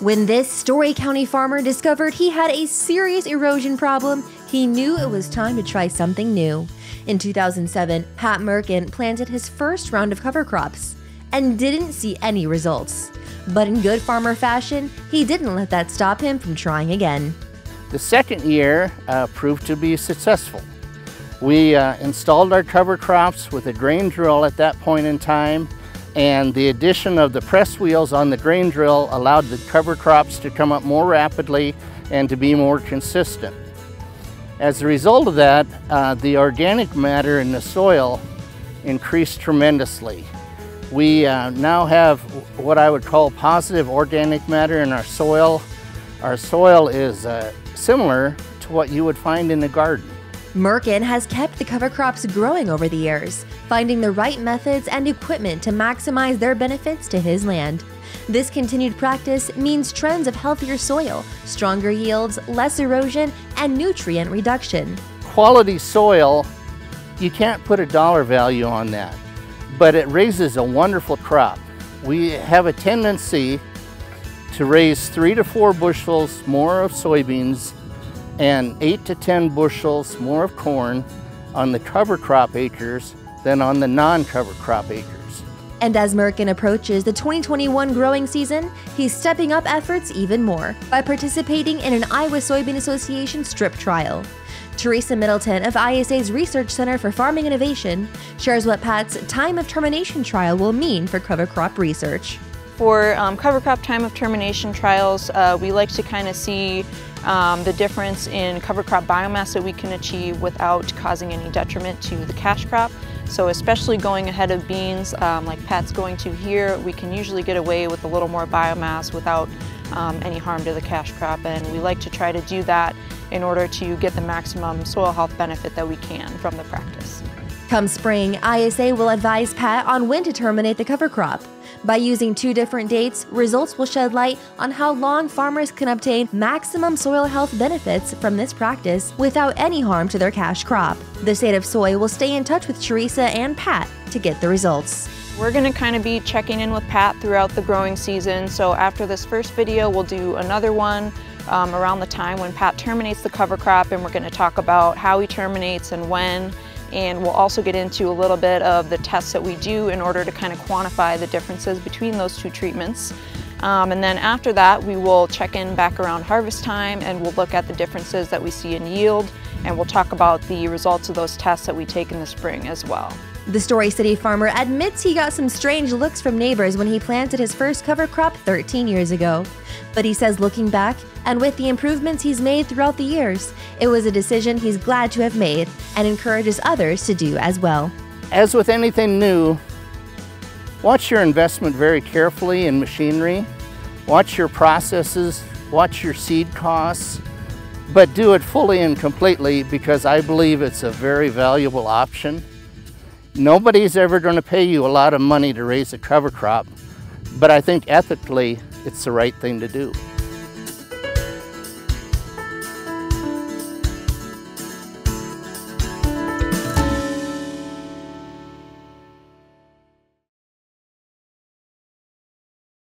When this Story County farmer discovered he had a serious erosion problem, he knew it was time to try something new. In 2007, Pat Merkin planted his first round of cover crops and didn't see any results. But in good farmer fashion, he didn't let that stop him from trying again. The second year proved to be successful. We installed our cover crops with a grain drill at that point in time, and the addition of the press wheels on the grain drill allowed the cover crops to come up more rapidly and to be more consistent. As a result of that, the organic matter in the soil increased tremendously. We now have what I would call positive organic matter in our soil. Our soil is similar to what you would find in the garden. Merkin has kept the cover crops growing over the years, finding the right methods and equipment to maximize their benefits to his land. This continued practice means trends of healthier soil, stronger yields, less erosion, and nutrient reduction. Quality soil, you can't put a dollar value on that, but it raises a wonderful crop. We have a tendency to raise 3 to 4 bushels more of soybeans and 8 to 10 bushels more of corn on the cover crop acres than on the non-cover crop acres. And as Merkin approaches the 2021 growing season, he's stepping up efforts even more by participating in an Iowa Soybean Association strip trial. Teresa Middleton of ISA's Research Center for Farming Innovation shares what Pat's time of termination trial will mean for cover crop research. For cover crop time of termination trials, we like to kind of see the difference in cover crop biomass that we can achieve without causing any detriment to the cash crop. So especially going ahead of beans, like Pat's going to here, we can usually get away with a little more biomass without any harm to the cash crop, and we like to try to do that in order to get the maximum soil health benefit that we can from the practice. Come spring, ISA will advise Pat on when to terminate the cover crop. By using 2 different dates, results will shed light on how long farmers can obtain maximum soil health benefits from this practice without any harm to their cash crop. The State of Soy will stay in touch with Teresa and Pat to get the results. We're going to kind of be checking in with Pat throughout the growing season, so after this first video we'll do another one around the time when Pat terminates the cover crop, and we're going to talk about how he terminates and when. And we'll also get into a little bit of the tests that we do in order to kind of quantify the differences between those 2 treatments. And then after that, we will check in back around harvest time, and we'll look at the differences that we see in yield, and we'll talk about the results of those tests that we take in the spring as well. The Story City farmer admits he got some strange looks from neighbors when he planted his first cover crop 13 years ago. But he says looking back, and with the improvements he's made throughout the years, it was a decision he's glad to have made and encourages others to do as well. As with anything new, watch your investment very carefully in machinery, watch your processes, watch your seed costs, but do it fully and completely, because I believe it's a very valuable option. Nobody's ever going to pay you a lot of money to raise a cover crop, but I think ethically it's the right thing to do.